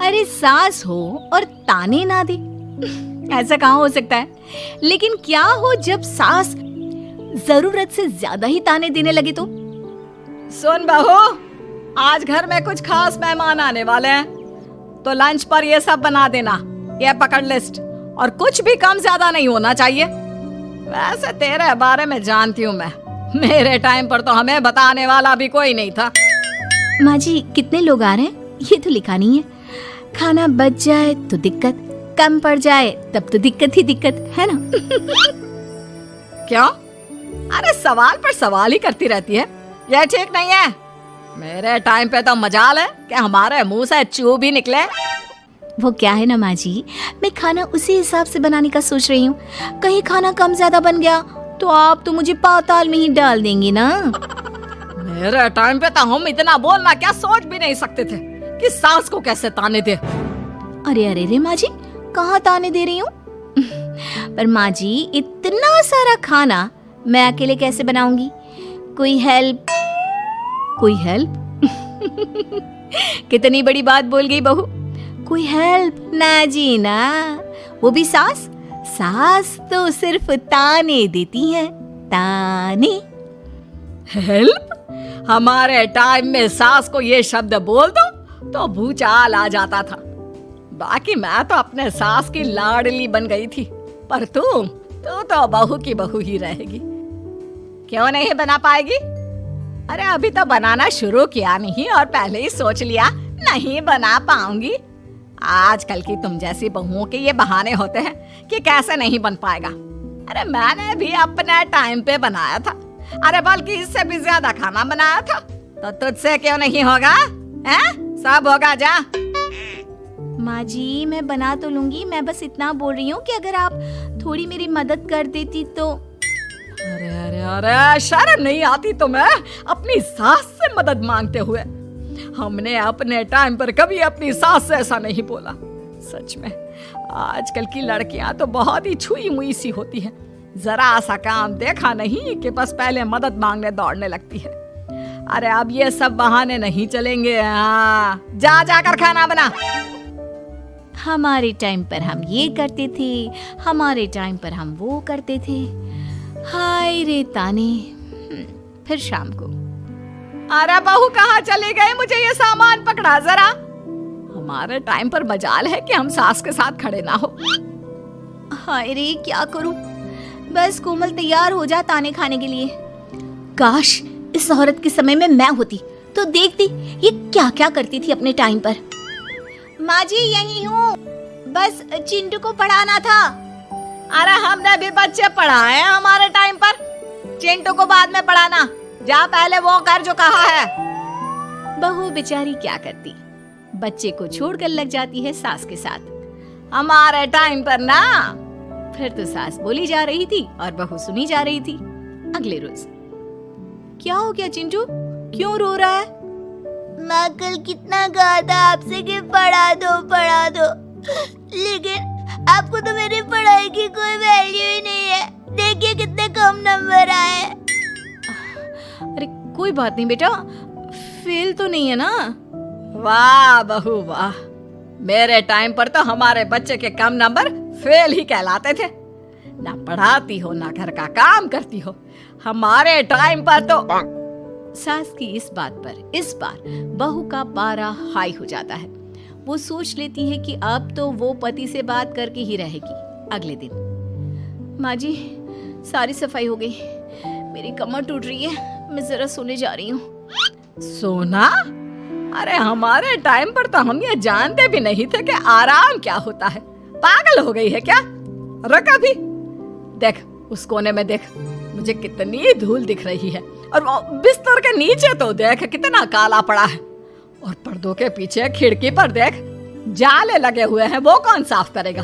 अरे सास हो और ताने ना दे, ऐसा कहाँ हो सकता है। लेकिन क्या हो जब सास जरूरत से ज्यादा ही ताने देने लगे तो? सुन बहू, आज घर में कुछ खास मेहमान आने वाले हैं, तो लंच पर ये सब बना देना। ये पकड़ लिस्ट, और कुछ भी कम ज्यादा नहीं होना चाहिए। वैसे तेरे बारे में जानती हूँ मैं, मेरे टाइम पर तो हमें बताने वाला भी कोई नहीं था। माँ जी कितने लोग आ रहे हैं ये तो लिखा नहीं है। खाना बच जाए तो दिक्कत, कम पड़ जाए तब तो दिक्कत ही दिक्कत है ना। क्यों? अरे सवाल पर सवाल ही करती रहती है, यह ठीक नहीं है। मेरे टाइम पे तो मजाल है कि हमारे मुंह से चू भी निकले। वो क्या है ना माँ जी, मैं खाना उसी हिसाब से बनाने का सोच रही हूँ। कहीं खाना कम ज्यादा बन गया तो आप तो मुझे पाताल में ही डाल देंगे ना। मेरे टाइम पे तो हम इतना बोलना क्या सोच भी नहीं सकते थे कि सास को कैसे ताने दे। अरे अरे रे माँ जी, कहाँ ताने दे रही हूँ। पर माँ जी इतना सारा खाना मैं अकेले कैसे बनाऊंगी? कोई हेल्प, कोई हेल्प। कितनी बड़ी बात बोल गई बहू। कोई हेल्प ना जी ना, वो भी सास। सास तो सिर्फ ताने देती है, ताने। हेल्प? हमारे टाइम में सास को ये शब्द बोल दो तो भूचाल आ जाता था। बाकी मैं तो अपने सास की लाडली बन गई थी, पर तू तो बहू की बहू ही रहेगी। क्यों नहीं बना पाएगी? अरे अभी तो बनाना शुरू किया नहीं और पहले ही सोच लिया नहीं बना पाऊंगी। आजकल की तुम जैसी बहुओं के ये बहाने होते हैं कि कैसे नहीं बन पाएगा। अरे मैंने भी अपने टाइम पे बनाया था, अरे बल्कि इससे भी ज्यादा खाना बनाया था, तो तुझसे क्यों नहीं होगा? हैं? सब होगा जा। माँ जी मैं बना तो लूंगी, मैं बस इतना बोल रही हूँ कि अगर आप थोड़ी मेरी मदद कर देती तो। अरे अरे अरे, शर्म नहीं आती तुम्हें अपनी सास से मदद मांगते हुए? हमने अपने टाइम पर कभी अपनी सास से ऐसा नहीं बोला। सच में आजकल की लड़कियां तो बहुत ही छुई मुई सी होती हैं। जरा सा काम देखा नहीं कि बस पहले मदद मांगने दौड़ने लगती है। अरे अब ये सब बहाने नहीं चलेंगे। हाँ, जा जाकर खाना बना। हमारे टाइम पर हम ये करते थे, हमारे टाइम पर हम वो करते थे। हाय रे ताने। फिर शाम को, अरे बहू कहाँ चले गए? मुझे ये सामान पकड़ा जरा। हमारे टाइम पर मजाल है कि हम सास के साथ खड़े ना हो। हाय रे क्या करूं? बस कोमल तैयार हो जा ताने खाने के लिए। काश इस औरत के समय में मैं होती तो देखती ये क्या क्या करती थी अपने टाइम पर। माँ जी यही हूँ, बस चिंटू को पढ़ाना था। अरे हमने भी बच्चे पढ़ाए हैं हमारे टाइम पर, चिंटू को बाद में पढ़ाना। जा पहले वो कर जो कहा है। बहू बेचारी क्या करती, बच्चे को छोड़कर लग जाती है सास के साथ। हमारे टाइम पर ना। फिर तो सास बोली जा रही थी और बहू सुनी जा रही थी। अगले रोज, क्या हो गया चिंटू, क्यों रो रहा है? माँ कल कितना कहा था आपसे कि पढ़ा दो, लेकिन आपको तो मेरी पढ़ाई की कोई वैल्यू ही नहीं है। देखिए कितने कम नंबर आए। अरे कोई बात नहीं बेटा, फेल तो नहीं है ना? वाह बहू वाह, मेरे टाइम पर तो हमारे बच्चे के कम नंबर फेल ही कहलाते थे। ना पढ़ाती हो ना घर का काम करती हो। हमारे टाइम पर तो। सास की इस बात पर इस बार बहू का पारा हाई हो जाता है। वो सोच लेती है कि अब तो वो पति से बात करके ही रहेगी। अगले दिन, माँ जी सारी सफाई हो गई, मेरी कमर टूट रही है, मैं जरा सोने जा रही हूँ। सोना? अरे हमारे टाइम पर तो हम ये जानते भी नहीं थे कि आराम क्या होता है। पागल हो गई है क्या? रुक अभी, देख उस कोने में देख, मुझे कितनी धूल दिख रही है। और बिस्तर के नीचे तो देख कितना काला पड़ा है। और पर्दों के पीछे खिड़की पर देख जाले लगे हुए हैं, वो कौन साफ करेगा?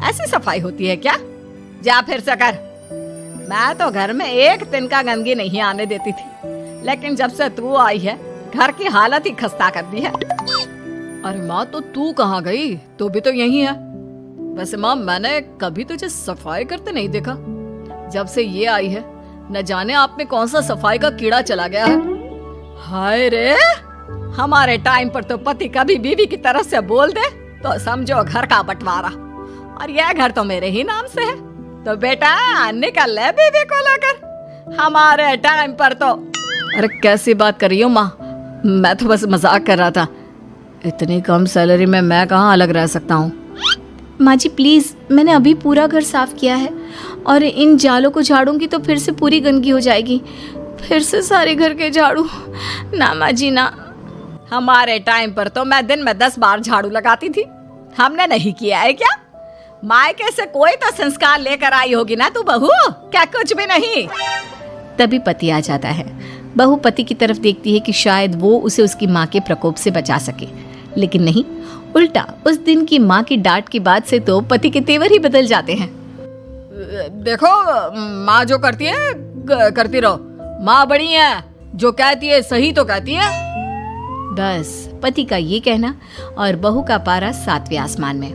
ऐसी सफाई होती है क्या? जा फिर से कर। मैं तो घर में एक दिन का गंदगी नहीं आने देती थी, लेकिन जब से तू आई है घर की हालत ही खस्ता कर दी है। अरे माँ तो तू कहाँ गई? तू भी तो यही है। वैसे माँ मैंने कभी तुझे सफाई करते नहीं देखा। जब से ये आई है न जाने आप में कौन सा सफाई का कीड़ा चला गया है। हाय रे, हमारे टाइम पर तो पति कभी बीवी की तरफ से बोल दे तो समझो घर का बंटवारा, और यह घर तो मेरे ही नाम से है। तो बेटा निकल ले बीवी को लेकर। हमारे टाइम पर तो। अरे कैसी बात कर रही हो माँ, मैं तो बस मजाक कर रहा था। इतनी कम सैलरी में मैं कहाँ अलग रह सकता हूँ। माँ जी प्लीज, मैंने अभी पूरा घर साफ किया है और इन जालों को झाड़ूंगी तो फिर से पूरी गंदगी हो जाएगी, फिर से सारे घर के झाड़ू। ना माँ जी ना। हमारे टाइम पर तो मैं दिन में 10 बार झाड़ू लगाती थी, हमने नहीं किया है क्या? मायके से कोई तो संस्कार लेकर आई होगी ना तू बहू, क्या कुछ भी नहीं। तभी पति आ जाता है। बहू पति की तरफ देखती है कि शायद वो उसे उसकी माँ के प्रकोप से बचा सके, लेकिन नहीं, उल्टा उस दिन की माँ की डांट के बाद से तो पति के तेवर ही बदल जाते हैं। देखो माँ जो करती है करती रहो, माँ बड़ी है, जो कहती है सही तो कहती है। बस पति का ये कहना और बहू का पारा 7वें आसमान में।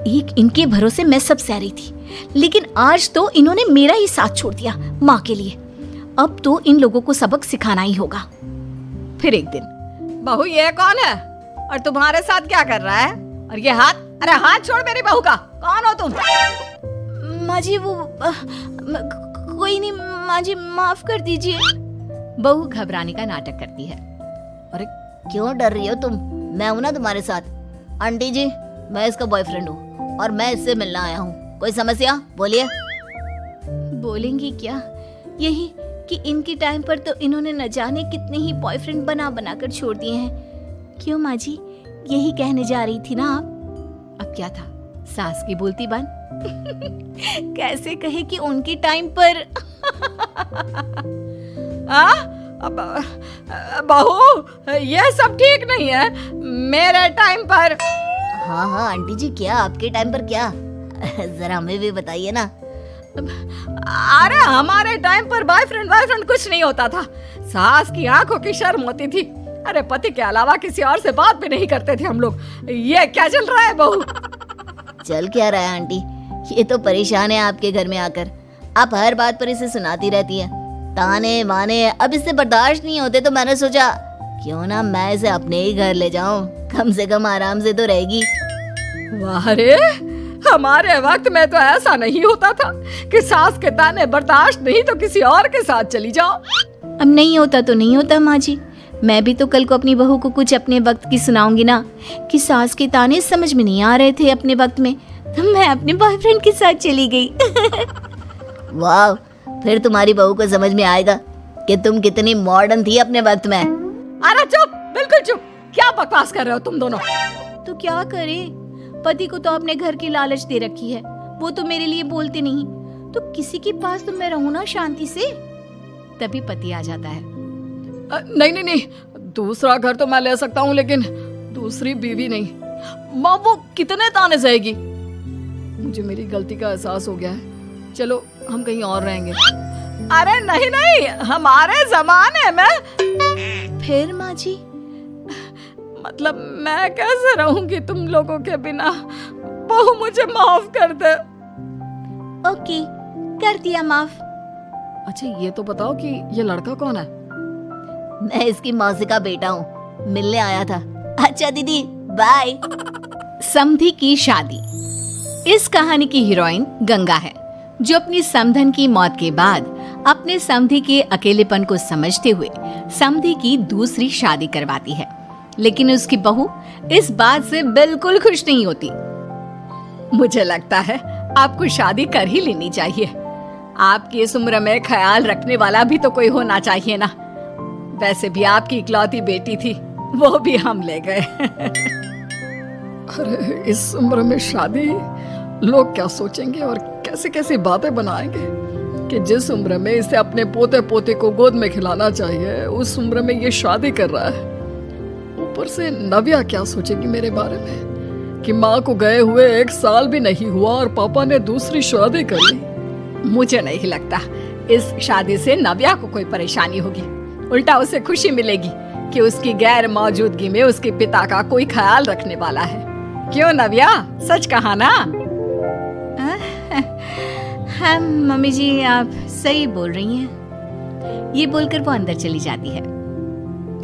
एक इनके भरोसे मैं सब सह रही थी, लेकिन आज तो इन्होंने मेरा ही साथ छोड़ दिया माँ के लिए। अब तो इन लोगों को सबक सिखाना ही होगा। फिर एक दिन, बहू ये कौन है और तुम्हारे साथ क्या कर रहा है? और ये हाथ, अरे हाथ छोड़ मेरी बहू का, कौन हो तुम? माँ जी वो कोई नहीं माँ जी, माफ कर दीजिए। बहू घबराने का नाटक करती है। अरे क्यों डर रही हो तुम? मैं हूं ना तुम्हारे साथ। आंटी जी, मैं इसका बॉयफ्रेंड हूँ और मैं इससे मिलना आया हूँ। कोई समस्या? बोलिए। बोलेंगी क्या? यही कि इनके टाइम पर तो इन्होंने न जाने कितने ही बॉयफ्रेंड बना बना कर छोड़ दिए हैं। क्यों माँ जी, यही कहने जा रही थी ना आप? अब क्या था, सास की बोलती बन। कैसे कहे कि उनके टाइम पर। बहू ये सब ठीक नहीं है। मेरे टाइम पर। हाँ हाँ आंटी जी, क्या आपके टाइम पर क्या? जरा हमें भी बताइए ना। अरे हमारे टाइम पर बॉयफ्रेंड कुछ नहीं होता था। सास की आंखों की शर्म होती थी। अरे पति के अलावा किसी और से बात भी नहीं करते थे हम लोग। ये क्या चल रहा है बहू? चल क्या रहा है आंटी? ये तो परेशान है आपके घर में आकर। आप हर बात पर इसे सुनाती रहती है, ताने माने। अब इससे बर्दाश्त नहीं होते तो मैंने सोचा क्यों ना मैं इसे अपने ही घर ले जाऊं, कम से कम आराम से तो रहेगी। वाह रे, हमारे वक्त में तो ऐसा नहीं होता था कि सास के ताने बर्दाश्त नहीं तो किसी और के साथ चली जाओ। अब नहीं होता तो नहीं होता माँ जी। मैं भी तो कल को अपनी बहू को कुछ अपने वक्त की सुनाऊंगी ना कि सास के ताने समझ में नहीं आ रहे थे अपने वक्त में, तो मैं अपने बॉयफ्रेंड के साथ चली गई। वाह, फिर तुम्हारी बहू को समझ में आएगा कि तुम कितनी मॉडर्न थी अपने वक्त में। अरे चुप, बिल्कुल चुप। क्या बकवास कर रहे हो तुम दोनों? तो क्या करे, पति को तो अपने घर की लालच दे रखी है, वो तो मेरे लिए बोलते नहीं, तो किसी के पास तो मैं रहूं ना शांति से। तभी पति आ जाता है। नहीं, दूसरा घर तो मैं ले सकता हूँ, लेकिन दूसरी बीवी नहीं। माँ वो कितने ताने सहेगी? मुझे मेरी गलती का एहसास हो गया है। चलो हम कहीं और रहेंगे। अरे नहीं, हमारे जमाने में। फिर माँ जी? मतलब मैं कैसे रहूंगी तुम लोगों के बिना? बहू मुझे माफ कर दे। ओके, कर दिया माफ। अच्छा ये तो बताओ कि ये लड़का कौन है? मैं इसकी मौसी का बेटा हूँ, मिलने आया था। अच्छा दीदी, बाय। समधी की शादी। इस कहानी की हीरोइन गंगा है, जो अपनी समधन की मौत के बाद अपने समधी के अकेलेपन को समझते हुए समधी की दूसरी शादी करवाती है। लेकिन उसकी बहू इस बात से बिल्कुल खुश नहीं होती। मुझे लगता है आपको शादी कर ही लेनी चाहिए। आपकी इस उम्र में ख्याल रखने वाला भी तो कोई होना चाहिए ना। वैसे भी आपकी इकलौती बेटी थी, वो भी हम ले गए। अरे इस उम्र में शादी, लोग क्या सोचेंगे और कैसे कैसी बातें बनाएंगे कि जिस उम्र में इसे अपने पोते पोते को गोद में खिलाना चाहिए, उस उम्र में ये शादी कर रहा है। ऊपर से नव्या क्या सोचेगी मेरे बारे में कि माँ को गए हुए 1 साल भी नहीं हुआ और पापा ने दूसरी शादी कर ली। मुझे नहीं लगता इस शादी से नव्या को कोई परेशानी होगी, उल्टा उसे खुशी मिलेगी कि उसकी गैर मौजूदगी में उसके पिता का कोई ख्याल रखने वाला है। क्यों नव्या, सच कहा ना? हाँ मम्मी जी, आप सही बोल रही हैं। ये बोलकर वो अंदर चली जाती है।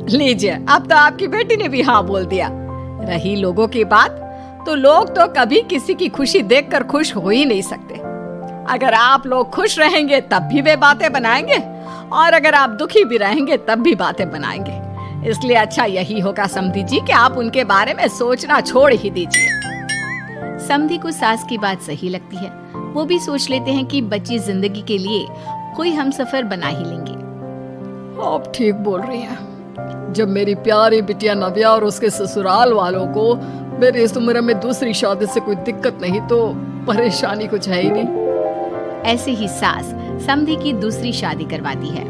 लीजिए, अब तो आपकी बेटी ने भी हाँ बोल दिया। रही लोगों की बात, तो लोग तो कभी किसी की खुशी देखकर खुश हो ही नहीं सकते। अगर आप लोग खुश रहेंगे तब भी वे बातें बनाएंगे, और अगर आप दुखी भी रहेंगे तब भी बातें बनाएंगे। इसलिए अच्छा यही होगा समधी जी कि आप उनके बारे में सोचना छोड़ ही दीजिए। समधी को सास की बात सही लगती है। वो भी सोच लेते हैं कि बच्ची जिंदगी के लिए कोई हमसफर बना ही लेंगे। आप ठीक बोल रही हैं। जब मेरी प्यारी बिटिया नव्या और उसके ससुराल वालों को मेरी इस उम्र में दूसरी शादी से कोई दिक्कत नहीं, तो परेशानी कुछ है ही नहीं। ऐसे ही सास समधी की दूसरी शादी करवाती है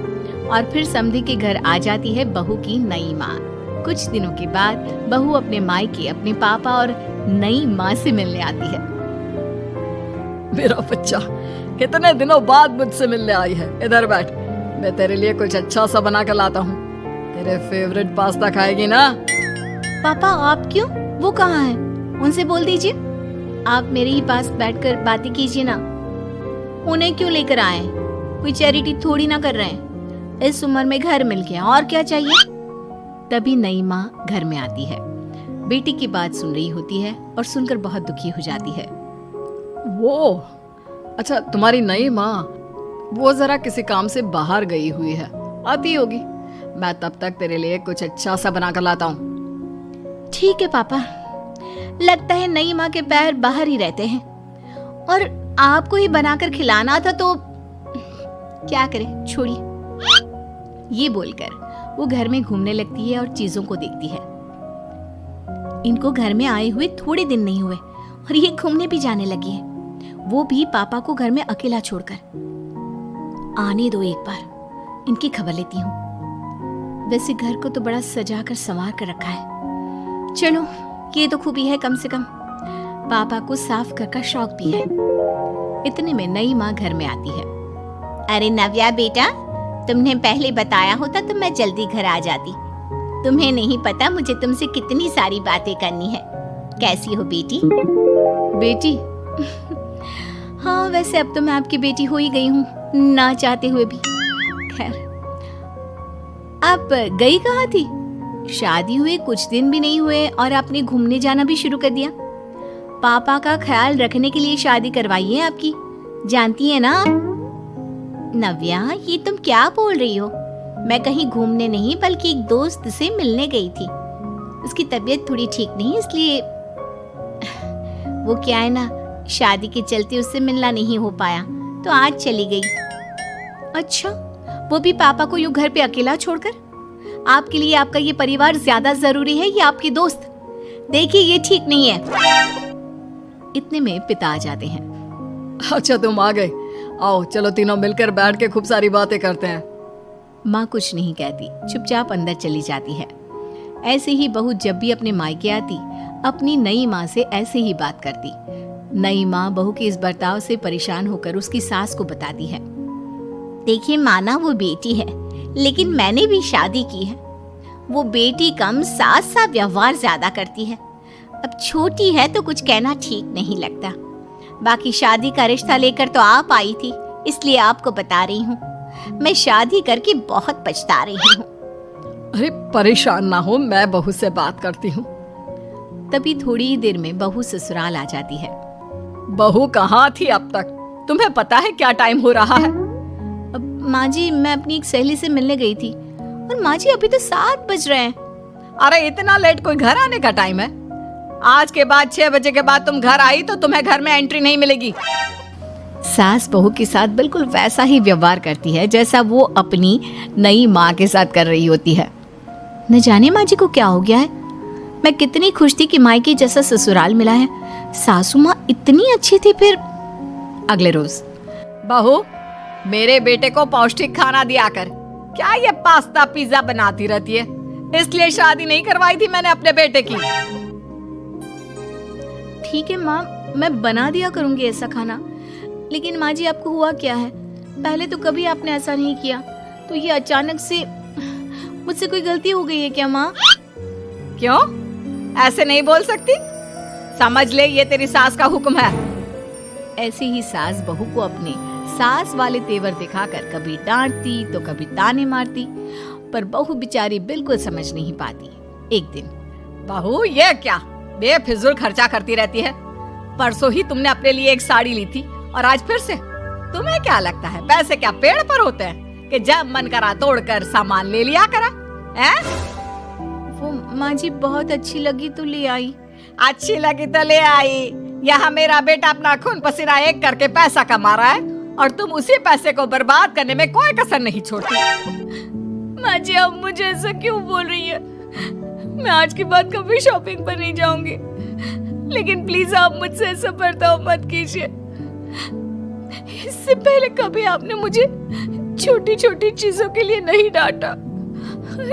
और फिर समधी के घर आ जाती है बहू की नई माँ। कुछ दिनों के बाद बहू अपने मायके अपने पापा और नई माँ से मिलने आती है। मेरा बच्चा कितने दिनों बाद मुझसे मिलने आई है। इधर बैठ, मैं तेरे लिए कुछ अच्छा सा बना कर लाता हूँ। तेरे फेवरेट पास्ता खाएगी ना? पापा आप क्यों? वो कहाँ है? उनसे बोल दीजिए। आप मेरे ही पास बैठकर बातें कीजिए ना। उन्हें क्यों लेकर आए? कोई चैरिटी थोड़ी ना कर रहे हैं। इस उम्र में घर मिल गया, और क्या चाहिए? तभी नई माँ घर में आती है। बेटी की बात सुन रही होती है और सुनकर बहुत दुखी हो जाती है। वो अच्छा, तुम्हारी नई माँ वो जरा किसी काम से बाहर गई हुई है, आती होगी। मैं तब तक तेरे लिए कुछ अच्छा सा बना कर लाता हूँ। ठीक है पापा। लगता है नई माँ के पैर बाहर ही रहते हैं, और आपको ही बनाकर खिलाना था तो क्या करें, छोड़िए। ये बोलकर वो घर में घूमने लगती है और चीजों को देखती है। इनको घर में आए हुए थोड़े दिन नहीं हुए और ये घूमने भी जाने लगी है, वो भी पापा को घर में अकेला छोड़कर। आने दो, एक बार इनकी खबर लेती हूँ। वैसे घर को तो बड़ा सजा कर संवार कर रखा है। चलो, ये तो खूबी है, कम से कम पापा को साफ कर का शौक भी है। इतने में नई माँ घर में आती है। अरे नव्या बेटा, तुमने पहले बताया होता तो मैं जल्दी घर आ जाती। तुम्हें नहीं पता मुझे तुमसे कितनी सारी बातें करनी है। कैसी हो बेटी? बेटी? हाँ, वैसे अब तो मैं आपकी बेटी हो ही गई हूँ, ना चाहते हुए भी। खैर, आप गई कहाँ थी? शादी हुए कुछ दिन भी नहीं हुए और आपने घूमने जाना भी शुरू कर दिया। पापा का ख्याल रखने के लिए शादी करवाई है आपकी, जानती है ना आप? नव्या, ये तुम क्या बोल रही हो? मैं कहीं घूमने नहीं बल्कि एक दोस्त से मिलने गई थी। उसकी तबीयत थोड़ी ठीक नहीं, इसलिए वो क्या है ना, शादी के चलते उससे मिलना नहीं हो पाया तो आज चली गई। अच्छा, वो भी पापा को यूं घर पे अकेला छोड़कर? आपके लिए आपका ये परिवार ज्यादा जरूरी है या आपकी दोस्त? देखिए, ये ठीक नहीं है। इतने में पिता आ जाते हैं। अच्छा, तुम आ गए। आओ, चलो तीनों मिलकर बैठ के खूब सारी बातें करते हैं। माँ कुछ नहीं कहती, चुपचाप अंदर चली जाती है। ऐसे ही बहू जब भी अपने मायके आती, अपनी नई माँ से ऐसे ही बात करती। नई माँ बहू के इस बर्ताव से परेशान होकर उसकी सास को बताती है। देखिए माना, वो बेटी है, लेकिन मैंने भी शादी की है। वो बेटी कम, सास सा व्यवहार ज्यादा करती है। अब छोटी है तो कुछ कहना ठीक नहीं लगता। बाकी शादी का रिश्ता लेकर तो आप आई थी, इसलिए आपको बता रही हूँ। मैं शादी करके बहुत पछता रही हूँ। अरे परेशान ना हो, मैं बहू से बात करती हूँ। तभी थोड़ी ही देर में बहू ससुराल आ जाती है। बहू कहाँ थी अब तक? तुम्हें पता है क्या टाइम हो रहा है? माँ जी, मैं अपनी एक सहेली से मिलने गई थी, और माँ जी अभी तो 7 बज रहे हैं। अरे इतना लेट कोई घर आने का टाइम है? आज के बाद 6 बजे के बाद तुम घर आई तो तुम्हें घर में एंट्री नहीं मिलेगी। सास बहू के साथ बिल्कुल वैसा ही व्यवहार करती है जैसा वो अपनी नई माँ के साथ कर रही होती है। न जाने माँ जी को क्या हो गया है। मैं कितनी खुश थी कि मायके जैसा ससुराल मिला है। सासू माँ इतनी अच्छी थी। फिर अगले रोज, बहू, मेरे बेटे को पौष्टिक खाना दिया कर। क्या ये पास्ता पिज्जा बनाती रहती है? इसलिए शादी नहीं करवाई थी मैंने अपने बेटे की। ठीक है माँ, मैं बना दिया करूंगी ऐसा खाना। लेकिन माँ जी, आपको हुआ क्या है? पहले तो कभी आपने ऐसा नहीं किया, तो ये अचानक से मुझसे कोई गलती हो गई है क्या माँ? क्यों? ऐसे नहीं बोल सकती। समझ ले, ये तेरी सास का हुक्म है। ऐसे ही सास बहू को अपने सास वाले तेवर दिखाकर कभी डांटती तो कभी ताने मारती, पर बहू बेचारी बिल्कुल समझ नहीं पाती। एक दिन, बहू ये क्या बेफिजूल खर्चा करती रहती है? परसों ही तुमने अपने लिए एक साड़ी ली थी और आज फिर से। तुम्हें क्या लगता है पैसे क्या पेड़ पर होते हैं कि जब मन करा तोड़कर सामान ले लिया करा? हैं? वो माँ जी बहुत अच्छी लगी तो ले आई। अच्छी लगी तो ले आई। यहाँ मेरा बेटा अपना खून पसीना एक करके पैसा कमा रहा है और तुम उसी पैसे को बर्बाद करने में कोई कसर नहीं छोड़ती। माँ जी आप मुझे ऐसा क्यों बोल रही है? मैं आज के बाद कभी शॉपिंग पर नहीं जाऊंगी, लेकिन प्लीज आप मुझसे ऐसा बर्ताव मत कीजिए। इससे पहले कभी आपने मुझे छोटी छोटी चीजों के लिए नहीं डांटा।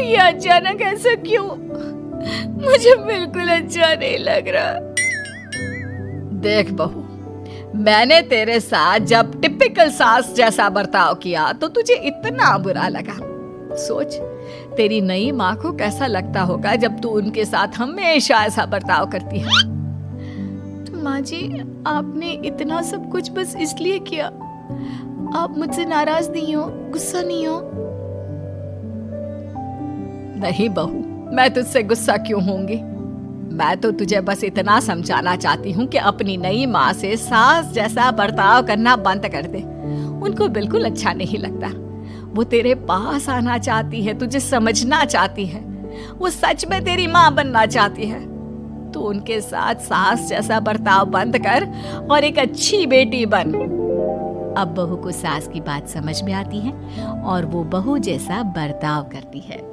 ये अचानक ऐसा क्यों? मुझे बिल्कुल अच्छा नहीं लग रहा। देख बहू, मैंने तेरे साथ जब टिपिकल सास जैसा बर्ताव किया तो तुझे इतना बुरा लगा। सोच तेरी नई माँ को कैसा लगता होगा जब तू उनके साथ हमेशा ऐसा बर्ताव करती है। तो माँ जी आपने इतना सब कुछ बस इसलिए किया? आप मुझसे नाराज नहीं हो, गुस्सा नहीं हो? नहीं बहू, मैं तुझसे गुस्सा क्यों होंगी? मैं तो तुझे बस इतना समझाना चाहती हूँ कि अपनी नई माँ से सास जैसा बर्ताव करना बंद कर दे। उनको बिल्कुल अच्छा नहीं लगता। वो तेरे पास आना चाहती है, तुझे समझना चाहती है, वो सच में तेरी माँ बनना चाहती है। तू उनके साथ सास जैसा बर्ताव बंद कर और एक अच्छी बेटी बन। अब बहू को सास की बात समझ में आती है और वो बहू जैसा बर्ताव करती है।